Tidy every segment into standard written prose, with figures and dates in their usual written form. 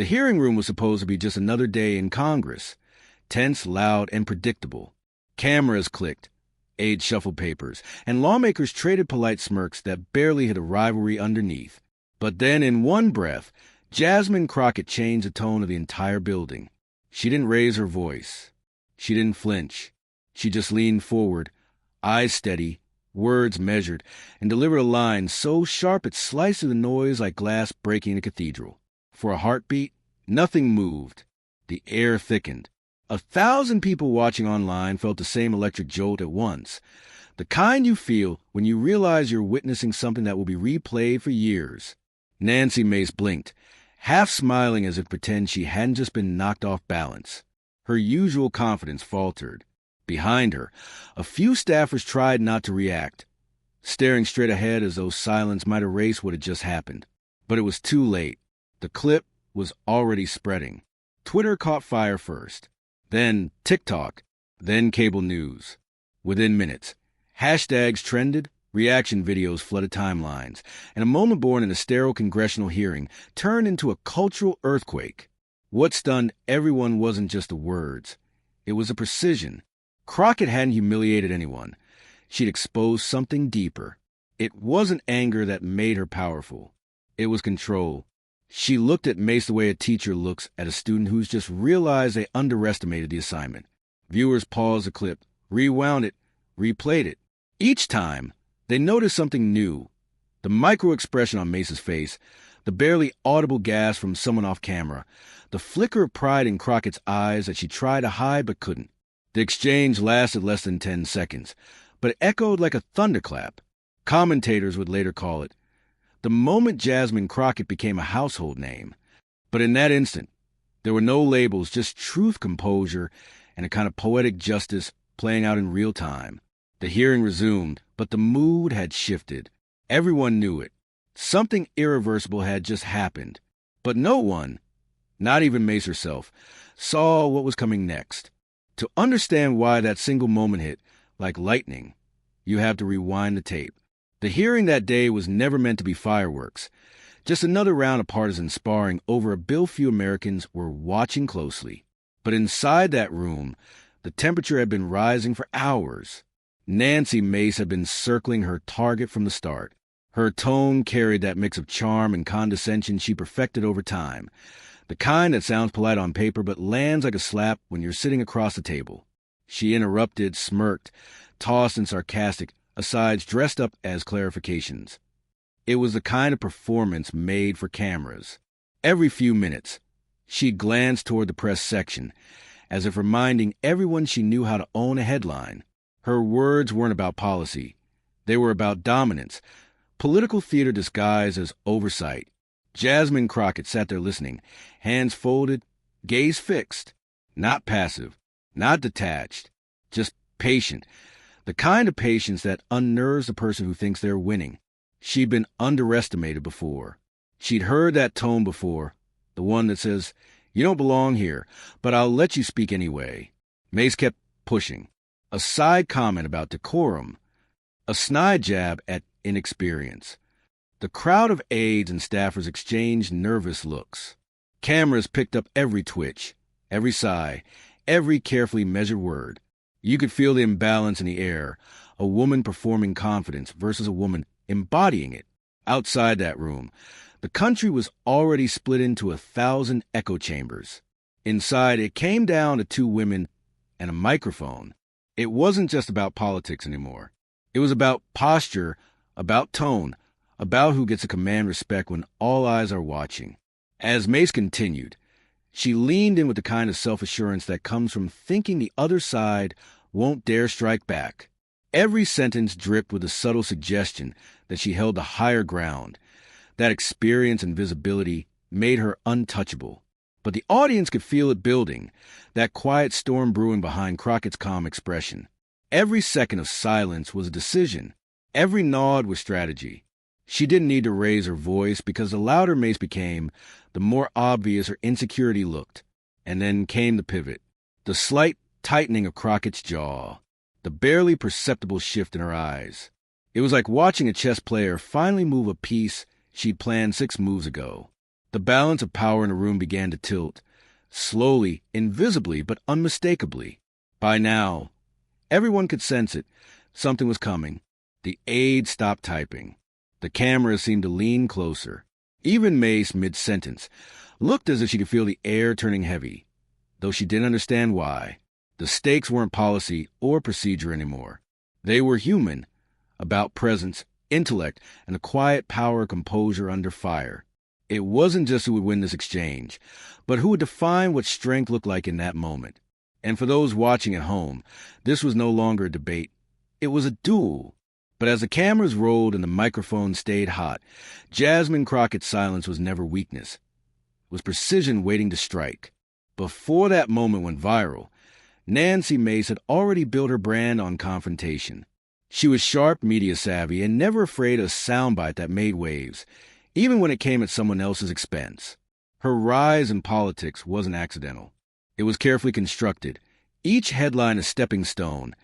The hearing room was supposed to be just another day in Congress. Tense, loud, and predictable. Cameras clicked, aides shuffled papers, and lawmakers traded polite smirks that barely hid a rivalry underneath. But then, in one breath, Jasmine Crockett changed the tone of the entire building. She didn't raise her voice. She didn't flinch. She just leaned forward, eyes steady, words measured, and delivered a line so sharp it sliced through the noise like glass breaking in a cathedral. For a heartbeat, nothing moved. The air thickened. 1,000 people watching online felt the same electric jolt at once. The kind you feel when you realize you're witnessing something that will be replayed for years. Nancy Mace blinked, half smiling as if to pretend she hadn't just been knocked off balance. Her usual confidence faltered. Behind her, a few staffers tried not to react, staring straight ahead as though silence might erase what had just happened. But it was too late. The clip was already spreading. Twitter caught fire first, then TikTok, then cable news. Within minutes, hashtags trended, reaction videos flooded timelines, and a moment born in a sterile congressional hearing turned into a cultural earthquake. What stunned everyone wasn't just the words. It was the precision. Crockett hadn't humiliated anyone. She'd exposed something deeper. It wasn't anger that made her powerful. It was control. She looked at Mace the way a teacher looks at a student who's just realized they underestimated the assignment. Viewers paused the clip, rewound it, replayed it. Each time, they noticed something new. The micro-expression on Mace's face, the barely audible gasp from someone off camera, the flicker of pride in Crockett's eyes that she tried to hide but couldn't. The exchange lasted less than 10 seconds, but it echoed like a thunderclap. Commentators would later call it the moment Jasmine Crockett became a household name. But in that instant, there were no labels, just truth, composure, and a kind of poetic justice playing out in real time. The hearing resumed, but the mood had shifted. Everyone knew it. Something irreversible had just happened. But no one, not even Mace herself, saw what was coming next. To understand why that single moment hit, like lightning, you have to rewind the tape. The hearing that day was never meant to be fireworks, just another round of partisan sparring over a bill few Americans were watching closely. But inside that room, the temperature had been rising for hours. Nancy Mace had been circling her target from the start. Her tone carried that mix of charm and condescension she perfected over time, the kind that sounds polite on paper but lands like a slap when you're sitting across the table. She interrupted, smirked, tossed in sarcastic asides dressed up as clarifications. It was the kind of performance made for cameras. Every few minutes, she glanced toward the press section, as if reminding everyone she knew how to own a headline. Her words weren't about policy. They were about dominance, political theater disguised as oversight. Jasmine Crockett sat there listening, hands folded, gaze fixed, not passive, not detached, just patient, the kind of patience that unnerves the person who thinks they're winning. She'd been underestimated before. She'd heard that tone before, the one that says, "You don't belong here, but I'll let you speak anyway." Mace kept pushing. A side comment about decorum, a snide jab at inexperience. The crowd of aides and staffers exchanged nervous looks. Cameras picked up every twitch, every sigh, every carefully measured word. You could feel the imbalance in the air, a woman performing confidence versus a woman embodying it. Outside that room, the country was already split into 1,000 echo chambers. Inside, it came down to 2 women and a microphone. It wasn't just about politics anymore. It was about posture, about tone, about who gets to command respect when all eyes are watching. As Mace continued, she leaned in with the kind of self-assurance that comes from thinking the other side won't dare strike back. Every sentence dripped with a subtle suggestion that she held the higher ground. That experience and visibility made her untouchable. But the audience could feel it building, that quiet storm brewing behind Crockett's calm expression. Every second of silence was a decision. Every nod was strategy. She didn't need to raise her voice because the louder Mace became, the more obvious her insecurity looked. And then came the pivot, the slight tightening of Crockett's jaw, the barely perceptible shift in her eyes. It was like watching a chess player finally move a piece she'd planned 6 moves ago. The balance of power in the room began to tilt, slowly, invisibly, but unmistakably. By now, everyone could sense it. Something was coming. The aide stopped typing. The camera seemed to lean closer. Even Mace, mid-sentence, looked as if she could feel the air turning heavy, though she didn't understand why. The stakes weren't policy or procedure anymore. They were human, about presence, intellect, and the quiet power of composure under fire. It wasn't just who would win this exchange, but who would define what strength looked like in that moment. And for those watching at home, this was no longer a debate. It was a duel. But as the cameras rolled and the microphone stayed hot, Jasmine Crockett's silence was never weakness. It was precision waiting to strike. Before that moment went viral, Nancy Mace had already built her brand on confrontation. She was sharp, media savvy, and never afraid of a soundbite that made waves, even when it came at someone else's expense. Her rise in politics wasn't accidental. It was carefully constructed, each headline a stepping stone,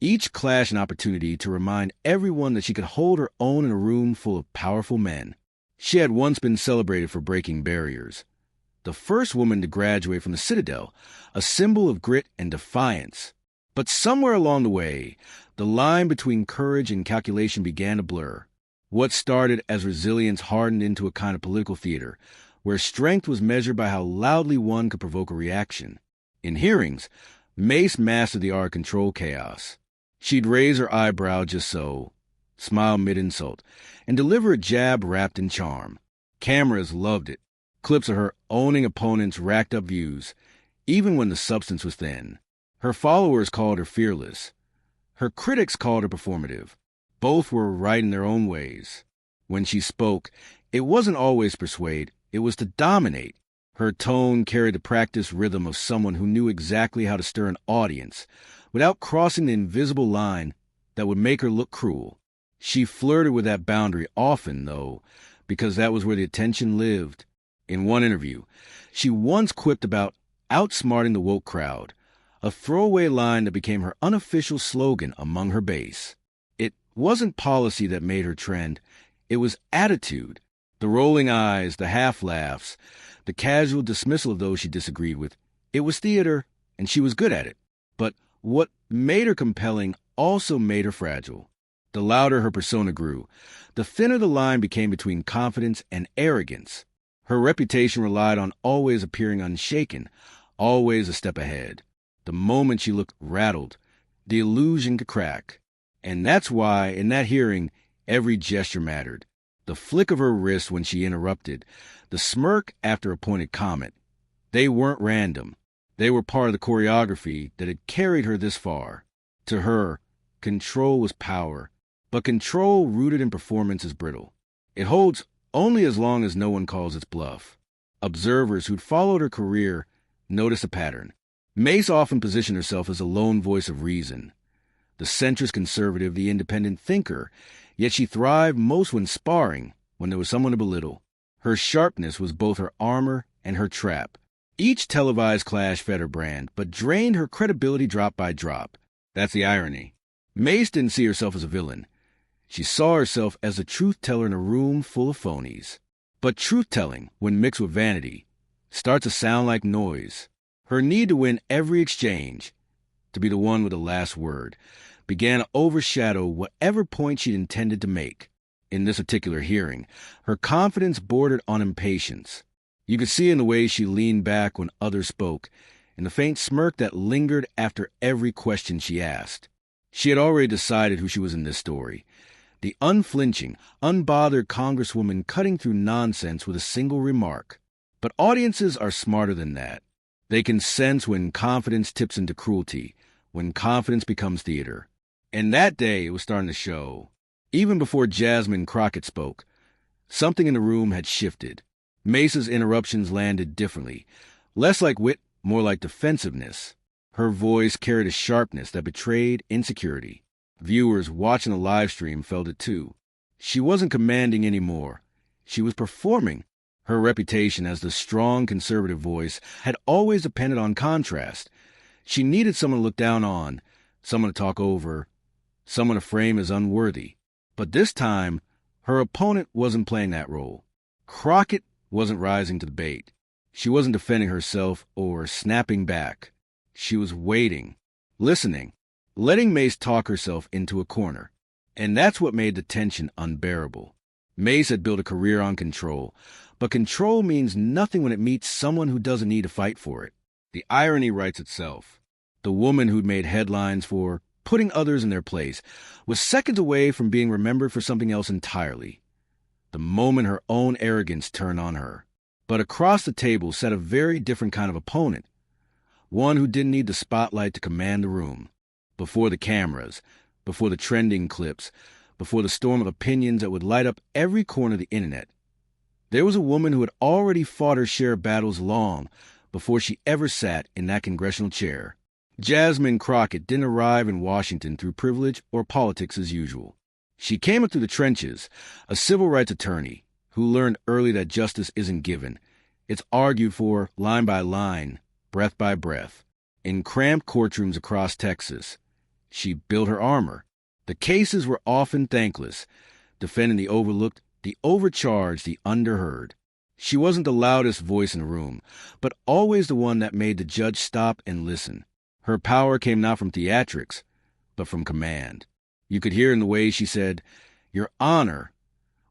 each clash an opportunity to remind everyone that she could hold her own in a room full of powerful men. She had once been celebrated for breaking barriers. The first woman to graduate from the Citadel, a symbol of grit and defiance. But somewhere along the way, the line between courage and calculation began to blur. What started as resilience hardened into a kind of political theater, where strength was measured by how loudly one could provoke a reaction. In hearings, Mace mastered the art of control chaos. She'd raise her eyebrow just so, smile mid-insult, and deliver a jab wrapped in charm. Cameras loved it. Clips of her owning opponents racked up views, even when the substance was thin. Her followers called her fearless. Her critics called her performative. Both were right in their own ways. When she spoke, it wasn't always persuade, it was to dominate. Her tone carried the practiced rhythm of someone who knew exactly how to stir an audience without crossing the invisible line that would make her look cruel. She flirted with that boundary often, though, because that was where the attention lived. In one interview, she once quipped about outsmarting the woke crowd, a throwaway line that became her unofficial slogan among her base. It wasn't policy that made her trend. It was attitude. The rolling eyes, the half-laughs, the casual dismissal of those she disagreed with. It was theater, and she was good at it. But what made her compelling also made her fragile. The louder her persona grew, the thinner the line became between confidence and arrogance. Her reputation relied on always appearing unshaken, always a step ahead. The moment she looked rattled, the illusion could crack. And that's why, in that hearing, every gesture mattered. The flick of her wrist when she interrupted, the smirk after a pointed comment. They weren't random. They were part of the choreography that had carried her this far. To her, control was power, but control rooted in performance is brittle. It holds only as long as no one calls its bluff. Observers who'd followed her career noticed a pattern. Mace often positioned herself as a lone voice of reason, the centrist conservative, the independent thinker, yet she thrived most when sparring, when there was someone to belittle. Her sharpness was both her armor and her trap. Each televised clash fed her brand, but drained her credibility drop by drop. That's the irony. Mace didn't see herself as a villain. She saw herself as a truth-teller in a room full of phonies. But truth-telling, when mixed with vanity, starts to sound like noise. Her need to win every exchange, to be the one with the last word, began to overshadow whatever point she'd intended to make. In this particular hearing, her confidence bordered on impatience. You could see in the way she leaned back when others spoke, in the faint smirk that lingered after every question she asked. She had already decided who she was in this story. The unflinching, unbothered congresswoman cutting through nonsense with a single remark. But audiences are smarter than that. They can sense when confidence tips into cruelty, when confidence becomes theater. And that day it was starting to show. Even before Jasmine Crockett spoke, something in the room had shifted. Mace's interruptions landed differently, less like wit, more like defensiveness. Her voice carried a sharpness that betrayed insecurity. Viewers watching the live stream felt it too. She wasn't commanding anymore. She was performing. Her reputation as the strong conservative voice had always depended on contrast. She needed someone to look down on, someone to talk over, someone to frame as unworthy. But this time, her opponent wasn't playing that role. Crockett wasn't rising to the bait. She wasn't defending herself or snapping back. She was waiting, listening, letting Mace talk herself into a corner. And that's what made the tension unbearable. Mace had built a career on control, but control means nothing when it meets someone who doesn't need to fight for it. The irony writes itself. The woman who'd made headlines for putting others in their place was seconds away from being remembered for something else entirely. The moment her own arrogance turned on her. But across the table sat a very different kind of opponent. One who didn't need the spotlight to command the room. Before the cameras, before the trending clips, before the storm of opinions that would light up every corner of the internet. There was a woman who had already fought her share of battles long before she ever sat in that congressional chair. Jasmine Crockett didn't arrive in Washington through privilege or politics as usual. She came up through the trenches, a civil rights attorney who learned early that justice isn't given. It's argued for line by line, breath by breath. In cramped courtrooms across Texas, she built her armor. The cases were often thankless, defending the overlooked, the overcharged, the underheard. She wasn't the loudest voice in the room, but always the one that made the judge stop and listen. Her power came not from theatrics, but from command. You could hear in the way she said, "Your Honor,"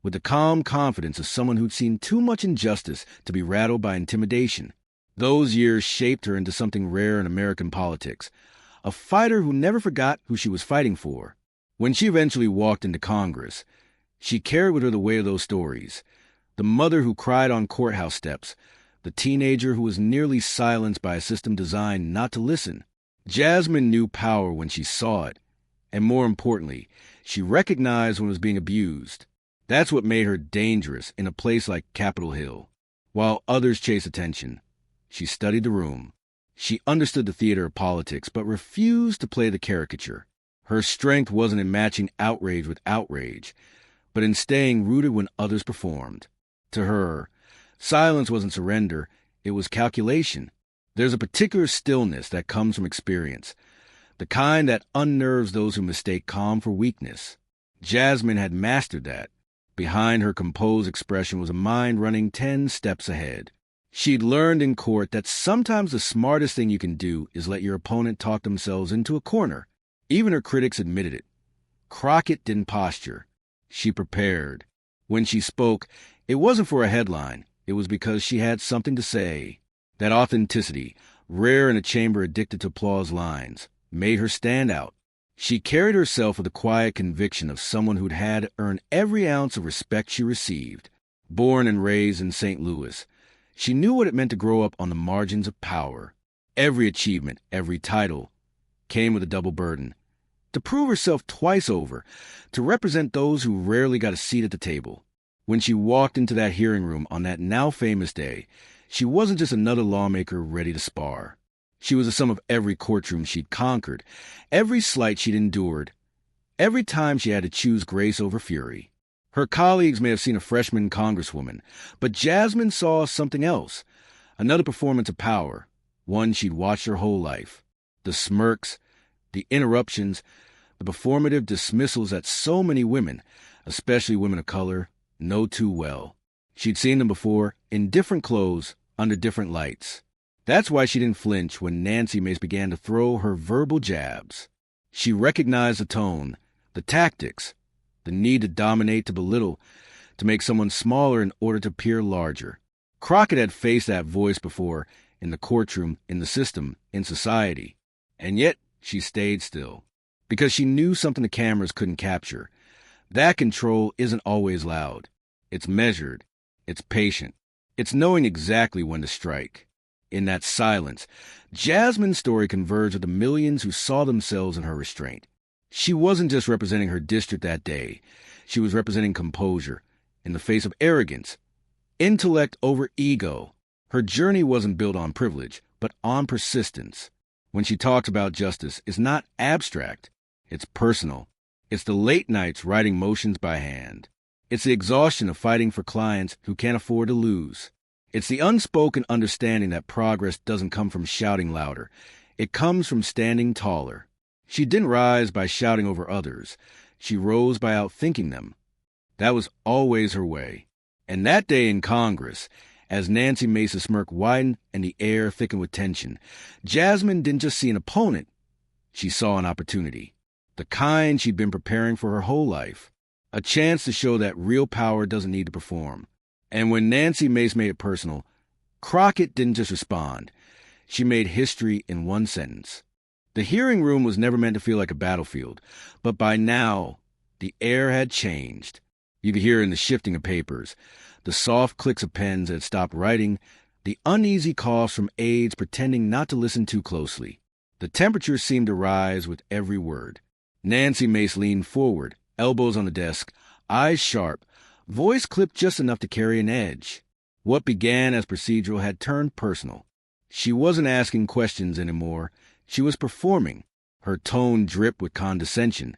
with the calm confidence of someone who'd seen too much injustice to be rattled by intimidation. Those years shaped her into something rare in American politics, a fighter who never forgot who she was fighting for. When she eventually walked into Congress, she carried with her the weight of those stories. The mother who cried on courthouse steps, the teenager who was nearly silenced by a system designed not to listen. Jasmine knew power when she saw it, and more importantly, she recognized when it was being abused. That's what made her dangerous in a place like Capitol Hill. While others chased attention, she studied the room. She understood the theater of politics, but refused to play the caricature. Her strength wasn't in matching outrage with outrage, but in staying rooted when others performed. To her, silence wasn't surrender, it was calculation. There's a particular stillness that comes from experience, the kind that unnerves those who mistake calm for weakness. Jasmine had mastered that. Behind her composed expression was a mind running 10 steps ahead. She'd learned in court that sometimes the smartest thing you can do is let your opponent talk themselves into a corner. Even her critics admitted it. Crockett didn't posture. She prepared. When she spoke, it wasn't for a headline. It was because she had something to say. That authenticity, rare in a chamber addicted to applause lines, made her stand out. She carried herself with the quiet conviction of someone who'd had to earn every ounce of respect she received. Born and raised in St. Louis, she knew what it meant to grow up on the margins of power. Every achievement, every title, came with a double burden. To prove herself twice over, to represent those who rarely got a seat at the table. When she walked into that hearing room on that now famous day, she wasn't just another lawmaker ready to spar. She was the sum of every courtroom she'd conquered, every slight she'd endured, every time she had to choose grace over fury. Her colleagues may have seen a freshman congresswoman, but Jasmine saw something else, another performance of power, one she'd watched her whole life. The smirks, the interruptions, the performative dismissals that so many women, especially women of color, know too well. She'd seen them before, in different clothes, under different lights. That's why she didn't flinch when Nancy Mace began to throw her verbal jabs. She recognized the tone, the tactics, the need to dominate, to belittle, to make someone smaller in order to appear larger. Crockett had faced that voice before, in the courtroom, in the system, in society. And yet, she stayed still. Because she knew something the cameras couldn't capture. That control isn't always loud. It's measured. It's patient. It's knowing exactly when to strike. In that silence, Jasmine's story converged with the millions who saw themselves in her restraint. She wasn't just representing her district that day. She was representing composure in the face of arrogance, intellect over ego. Her journey wasn't built on privilege, but on persistence. When she talks about justice, it's not abstract. It's personal. It's the late nights writing motions by hand. It's the exhaustion of fighting for clients who can't afford to lose. It's the unspoken understanding that progress doesn't come from shouting louder. It comes from standing taller. She didn't rise by shouting over others. She rose by outthinking them. That was always her way. And that day in Congress, As Nancy Mace's smirk widened and the air thickened with tension, Jasmine didn't just see an opponent. She saw an opportunity. The kind she'd been preparing for her whole life. A chance to show that real power doesn't need to perform. And when Nancy Mace made it personal, Crockett didn't just respond. She made history in one sentence. The hearing room was never meant to feel like a battlefield, but by now, the air had changed. You could hear in the shifting of papers, the soft clicks of pens that had stopped writing, the uneasy coughs from aides pretending not to listen too closely. The temperature seemed to rise with every word. Nancy Mace leaned forward, elbows on the desk, eyes sharp, voice clipped just enough to carry an edge. What began as procedural had turned personal. She wasn't asking questions anymore. She was performing. Her tone dripped with condescension,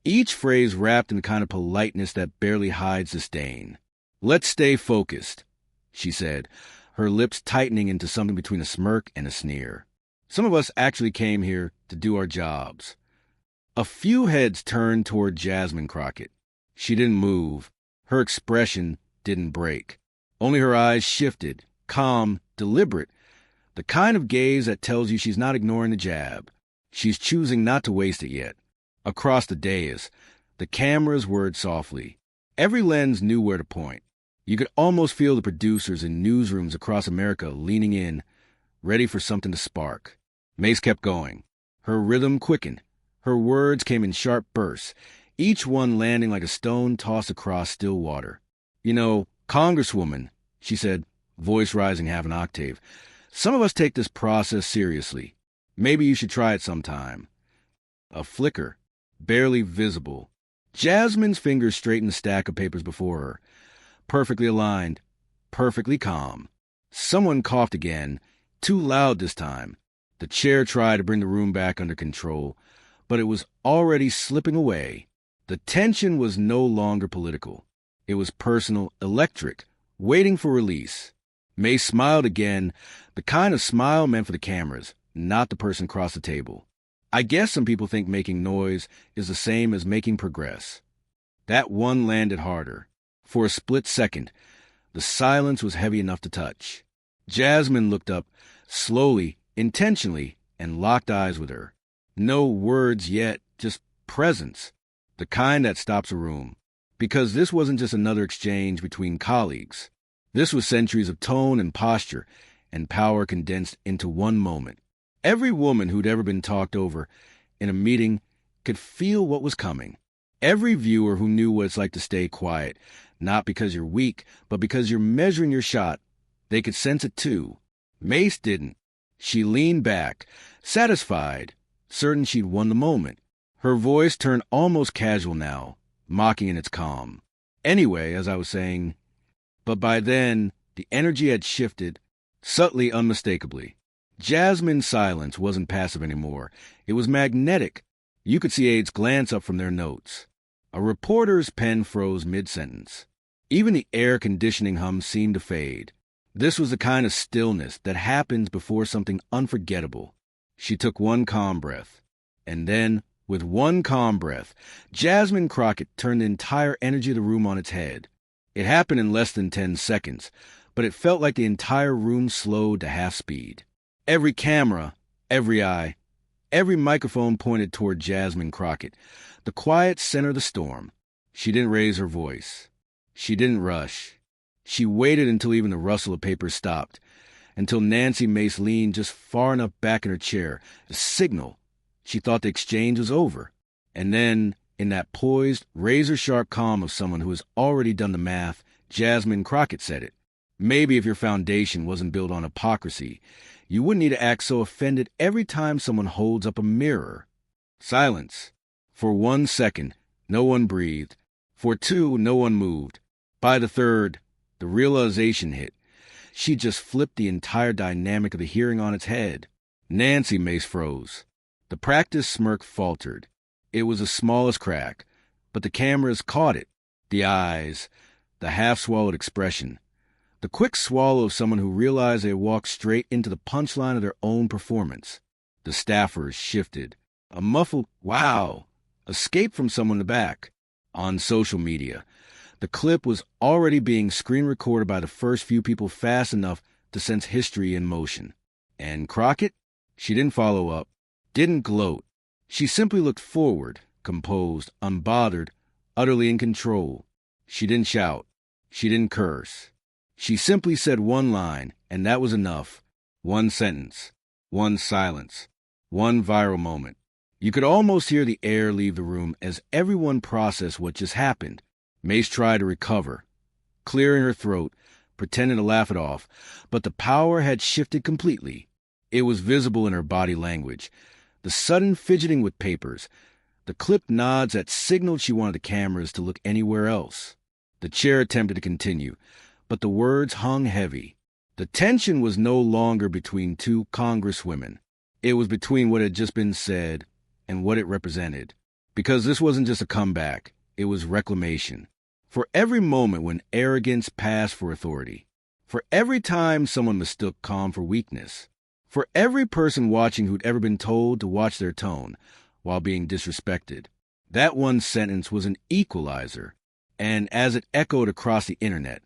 each phrase wrapped in the kind of politeness that barely hides disdain. "Let's stay focused," she said, her lips tightening into something between a smirk and a sneer. "Some of us actually came here to do our jobs." A few heads turned toward Jasmine Crockett. She didn't move. Her expression didn't break. Only her eyes shifted, calm, deliberate, the kind of gaze that tells you she's not ignoring the jab. She's choosing not to waste it yet. Across the dais, the cameras whirred softly. Every lens knew where to point. You could almost feel the producers in newsrooms across America leaning in, ready for something to spark. Mace kept going. Her rhythm quickened. Her words came in sharp bursts, each one landing like a stone tossed across still water. "You know, Congresswoman," she said, voice rising half an octave, "some of us take this process seriously. Maybe you should try it sometime." A flicker, barely visible. Jasmine's fingers straightened the stack of papers before her. Perfectly aligned, perfectly calm. Someone coughed again, too loud this time. The chair tried to bring the room back under control, but it was already slipping away. The tension was no longer political. It was personal, electric, waiting for release. May smiled again, the kind of smile meant for the cameras, not the person across the table. "I guess some people think making noise is the same as making progress." That one landed harder. For a split second, the silence was heavy enough to touch. Jasmine looked up, slowly, intentionally, and locked eyes with her. No words yet, just presence. The kind that stops a room. Because this wasn't just another exchange between colleagues. This was centuries of tone and posture, and power condensed into one moment. Every woman who'd ever been talked over in a meeting could feel what was coming. Every viewer who knew what it's like to stay quiet, not because you're weak, but because you're measuring your shot, they could sense it too. Mace didn't. She leaned back, satisfied, certain she'd won the moment. Her voice turned almost casual now, mocking in its calm. "Anyway, as I was saying," but by then, the energy had shifted, subtly, unmistakably. Jasmine's silence wasn't passive anymore. It was magnetic. You could see aides glance up from their notes. A reporter's pen froze mid-sentence. Even the air conditioning hum seemed to fade. This was the kind of stillness that happens before something unforgettable. She took one calm breath. And then, with one calm breath, Jasmine Crockett turned the entire energy of the room on its head. It happened in less than 10 seconds, but it felt like the entire room slowed to half speed. Every camera, every eye, every microphone pointed toward Jasmine Crockett, the quiet center of the storm. She didn't raise her voice. She didn't rush. She waited until even the rustle of papers stopped, until Nancy Mace leaned just far enough back in her chair, a signal. She thought the exchange was over. And then, in that poised, razor-sharp calm of someone who has already done the math, Jasmine Crockett said it. "Maybe if your foundation wasn't built on hypocrisy, you wouldn't need to act so offended every time someone holds up a mirror." Silence. For 1 second, no one breathed. For 2, no one moved. By the third, the realization hit. She just flipped the entire dynamic of the hearing on its head. Nancy Mace froze. The practiced smirk faltered. It was the smallest crack, but the cameras caught it. The eyes, the half-swallowed expression. The quick swallow of someone who realized they had walked straight into the punchline of their own performance. The staffers shifted. A muffled "wow" escaped from someone in the back. On social media, The clip was already being screen recorded by the first few people fast enough to sense history in motion. And Crockett? She didn't follow up, didn't gloat. She simply looked forward, composed, unbothered, utterly in control. She didn't shout. She didn't curse. She simply said one line, and that was enough. One sentence. One silence. One viral moment. You could almost hear the air leave the room as everyone processed what just happened. Mace tried to recover, clearing her throat, pretending to laugh it off, but the power had shifted completely. It was visible in her body language. The sudden fidgeting with papers, the clipped nods that signaled she wanted the cameras to look anywhere else. The chair attempted to continue, but the words hung heavy. The tension was no longer between two congresswomen. It was between what had just been said and what it represented. Because this wasn't just a comeback, it was reclamation. For every moment when arrogance passed for authority, for every time someone mistook calm for weakness, for every person watching who'd ever been told to watch their tone while being disrespected, that one sentence was an equalizer. And as it echoed across the internet,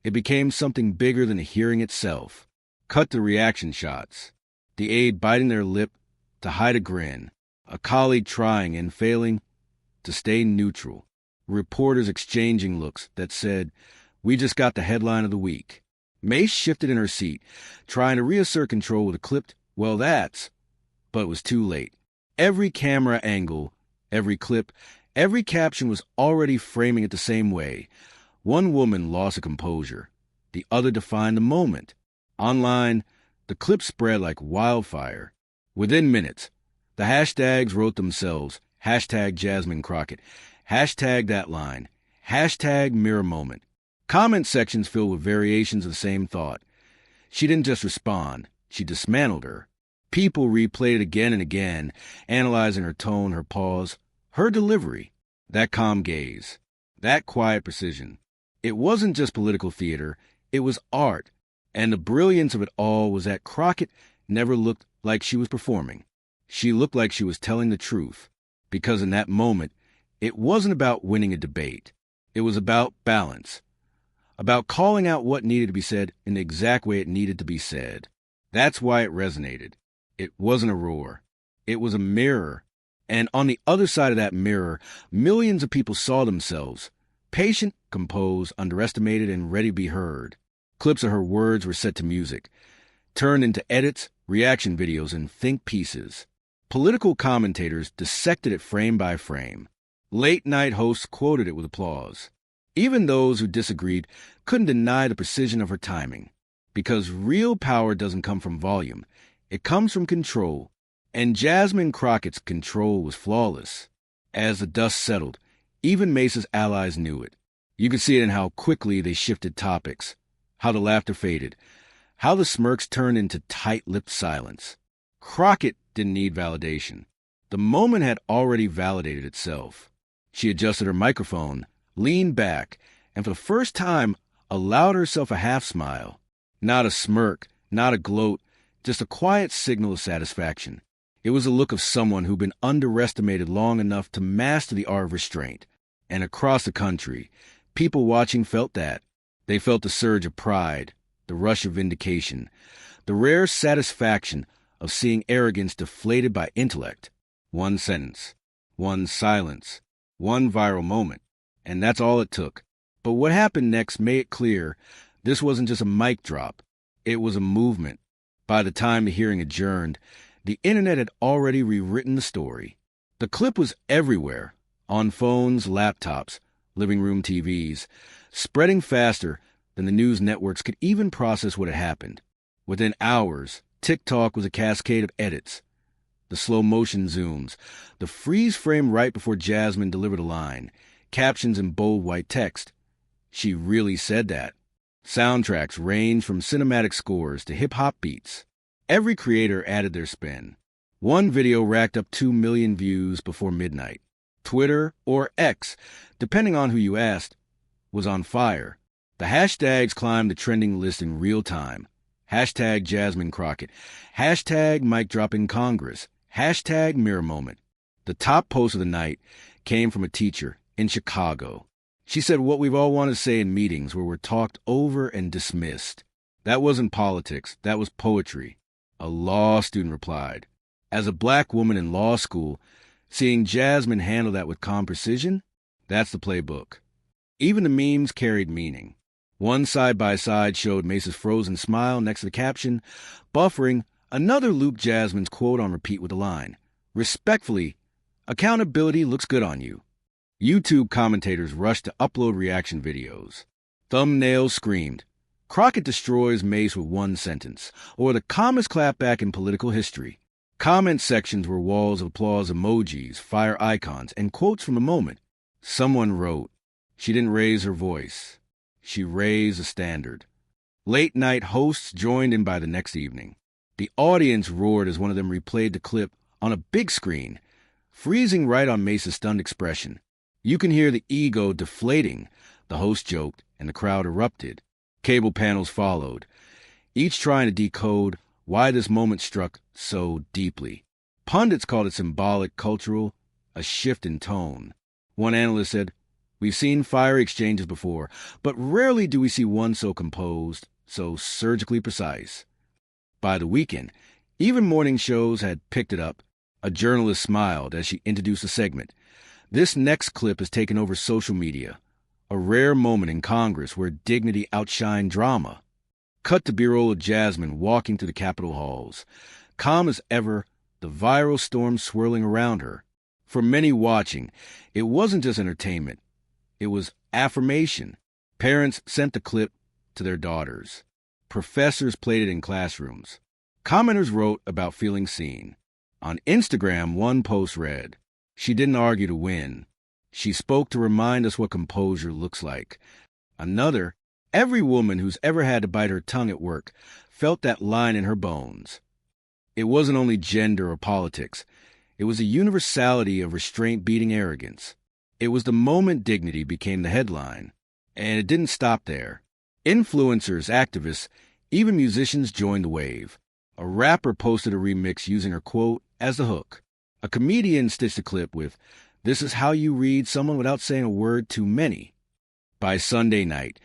it became something bigger than the hearing itself. Cut to reaction shots. The aide biting their lip to hide a grin. A colleague trying and failing to stay neutral. Reporters exchanging looks that said, "We just got the headline of the week." Mace shifted in her seat, trying to reassert control with a clipped, "Well, that's..." But it was too late. Every camera angle, every clip, every caption was already framing it the same way. One woman lost her composure. The other defined the moment. Online, the clip spread like wildfire. Within minutes, the hashtags wrote themselves. Hashtag Jasmine Crockett. Hashtag that line. Hashtag mirror moment. Comment sections filled with variations of the same thought. She didn't just respond. She dismantled her. People replayed it again and again, analyzing her tone, her pause, her delivery. That calm gaze. That quiet precision. It wasn't just political theater. It was art. And the brilliance of it all was that Crockett never looked like she was performing. She looked like she was telling the truth. Because in that moment, it wasn't about winning a debate. It was about balance. About calling out what needed to be said in the exact way it needed to be said. That's why it resonated. It wasn't a roar. It was a mirror. And on the other side of that mirror, millions of people saw themselves. Patient, composed, underestimated, and ready to be heard. Clips of her words were set to music, turned into edits, reaction videos, and think pieces. Political commentators dissected it frame by frame. Late-night hosts quoted it with applause. Even those who disagreed couldn't deny the precision of her timing. Because real power doesn't come from volume. It comes from control. And Jasmine Crockett's control was flawless. As the dust settled, even Mace's allies knew it. You could see it in how quickly they shifted topics, how the laughter faded, how the smirks turned into tight-lipped silence. Crockett didn't need validation. The moment had already validated itself. She adjusted her microphone, leaned back, and for the first time allowed herself a half-smile. Not a smirk, not a gloat, just a quiet signal of satisfaction. It was the look of someone who'd been underestimated long enough to master the art of restraint. And across the country, people watching felt that. They felt the surge of pride, the rush of vindication, the rare satisfaction of seeing arrogance deflated by intellect. One sentence, one silence, one viral moment. And that's all it took. But what happened next made it clear this wasn't just a mic drop. It was a movement. By the time the hearing adjourned, the internet had already rewritten the story. The clip was everywhere, on phones, laptops, living room TVs, spreading faster than the news networks could even process what had happened. Within hours, TikTok was a cascade of edits. The slow-motion zooms, the freeze frame right before Jasmine delivered a line, captions in bold white text. She really said that. Soundtracks ranged from cinematic scores to hip-hop beats. Every creator added their spin. One video racked up 2 million views before midnight. Twitter, or X, depending on who you asked, was on fire. The hashtags climbed the trending list in real time. Hashtag Jasmine Crockett. Hashtag mic drop in Congress. Hashtag mirror moment. The top post of the night came from a teacher in Chicago. She said what we've all wanted to say in meetings where we're talked over and dismissed. That wasn't politics, that was poetry. A law student replied. As a black woman in law school, seeing Jasmine handle that with calm precision, that's the playbook. Even the memes carried meaning. One side-by-side showed Mace's frozen smile next to the caption. Buffering, another looped Jasmine's quote on repeat with the line, "Respectfully, accountability looks good on you." YouTube commentators rushed to upload reaction videos. Thumbnails screamed, "Crockett destroys Mace with one sentence," or the calmest clapback in political history. Comment sections were walls of applause emojis, fire icons, and quotes from the moment. Someone wrote, "She didn't raise her voice. She raised a standard." Late-night hosts joined in by the next evening. The audience roared as one of them replayed the clip on a big screen, freezing right on Mace's stunned expression. You can hear the ego deflating, the host joked, and the crowd erupted. Cable panels followed, each trying to decode why this moment struck so deeply. Pundits called it symbolic, cultural, a shift in tone. One analyst said, "We've seen fiery exchanges before, but rarely do we see one so composed, so surgically precise." By the weekend, even morning shows had picked it up. A journalist smiled as she introduced the segment. This next clip has taken over social media, a rare moment in Congress where dignity outshined drama. Cut to B-roll of Jasmine walking through the Capitol halls. Calm as ever, the viral storm swirling around her. For many watching, it wasn't just entertainment. It was affirmation. Parents sent the clip to their daughters. Professors played it in classrooms. Commenters wrote about feeling seen. On Instagram, one post read, "She didn't argue to win. She spoke to remind us what composure looks like." Another, "Every woman who's ever had to bite her tongue at work felt that line in her bones." It wasn't only gender or politics. It was a universality of restraint beating arrogance. It was the moment dignity became the headline. And it didn't stop there. Influencers, activists, even musicians joined the wave. A rapper posted a remix using her quote as the hook. A comedian stitched a clip with, "This is how you read someone without saying a word too many." By Sunday night,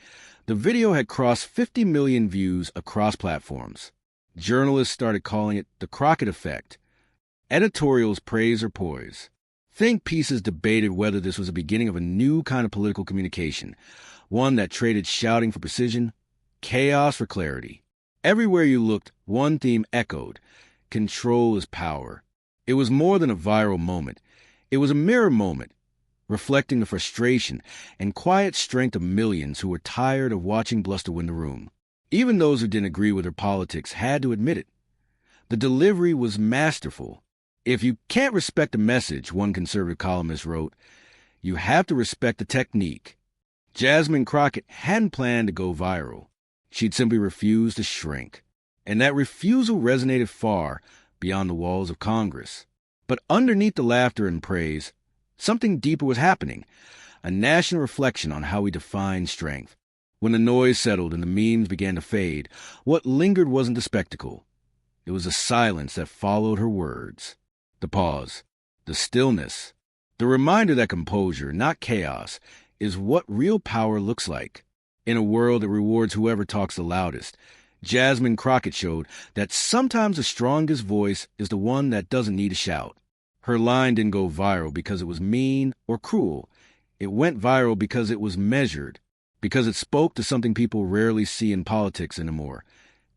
the video had crossed 50 million views across platforms. Journalists started calling it the Crockett effect. Editorials praised her poise. Think pieces debated whether this was the beginning of a new kind of political communication, one that traded shouting for precision, chaos for clarity. Everywhere you looked, one theme echoed: control is power. It was more than a viral moment. It was a mirror moment, reflecting the frustration and quiet strength of millions who were tired of watching bluster win the room. Even those who didn't agree with her politics had to admit it. The delivery was masterful. "If you can't respect the message," one conservative columnist wrote, "you have to respect the technique." Jasmine Crockett hadn't planned to go viral. She'd simply refused to shrink. And that refusal resonated far beyond the walls of Congress. But underneath the laughter and praise, something deeper was happening, a national reflection on how we define strength. When the noise settled and the memes began to fade, what lingered wasn't the spectacle. It was the silence that followed her words. The pause, the stillness, the reminder that composure, not chaos, is what real power looks like. In a world that rewards whoever talks the loudest, Jasmine Crockett showed that sometimes the strongest voice is the one that doesn't need a shout. Her line didn't go viral because it was mean or cruel. It went viral because it was measured, because it spoke to something people rarely see in politics anymore: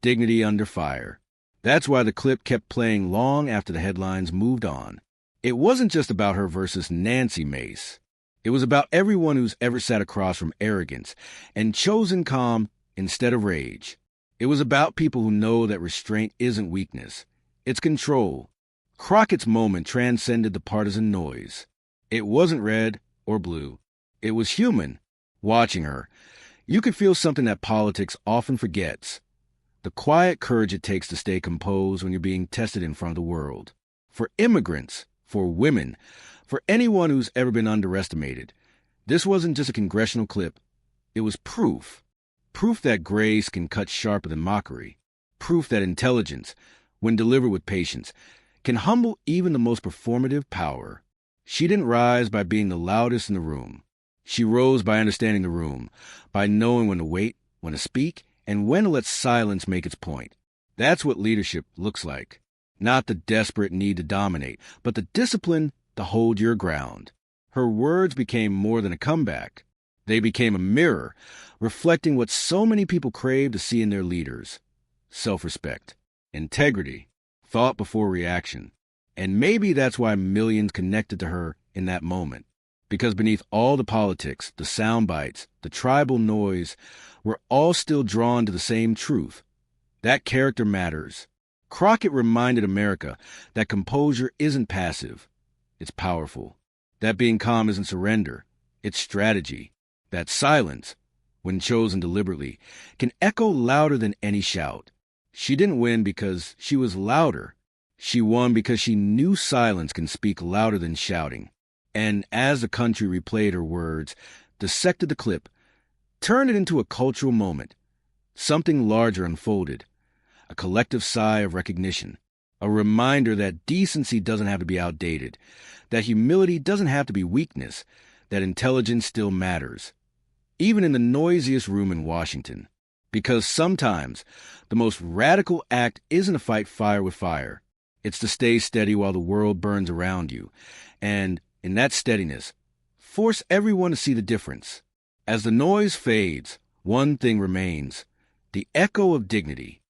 dignity under fire. That's why the clip kept playing long after the headlines moved on. It wasn't just about her versus Nancy Mace. It was about everyone who's ever sat across from arrogance and chosen calm instead of rage. It was about people who know that restraint isn't weakness. It's control. Crockett's moment transcended the partisan noise. It wasn't red or blue. It was human. Watching her, you could feel something that politics often forgets: the quiet courage it takes to stay composed when you're being tested in front of the world. For immigrants, for women, for anyone who's ever been underestimated, this wasn't just a congressional clip. It was proof. Proof that grace can cut sharper than mockery. Proof that intelligence, when delivered with patience, can humble even the most performative power. She didn't rise by being the loudest in the room. She rose by understanding the room, by knowing when to wait, when to speak, and when to let silence make its point. That's what leadership looks like. Not the desperate need to dominate, but the discipline to hold your ground. Her words became more than a comeback. They became a mirror, reflecting what so many people crave to see in their leaders. Self-respect, integrity, thought before reaction. And maybe that's why millions connected to her in that moment. Because beneath all the politics, the sound bites, the tribal noise, we're all still drawn to the same truth. That character matters. Crockett reminded America that composure isn't passive. It's powerful. That being calm isn't surrender. It's strategy. That silence, when chosen deliberately, can echo louder than any shout. She didn't win because she was louder. She won because she knew silence can speak louder than shouting. And as the country replayed her words, dissected the clip, turned it into a cultural moment, something larger unfolded, a collective sigh of recognition, a reminder that decency doesn't have to be outdated, that humility doesn't have to be weakness, that intelligence still matters, even in the noisiest room in Washington. Because sometimes the most radical act isn't to fight fire with fire. It's to stay steady while the world burns around you. And in that steadiness, force everyone to see the difference. As the noise fades, one thing remains, the echo of dignity.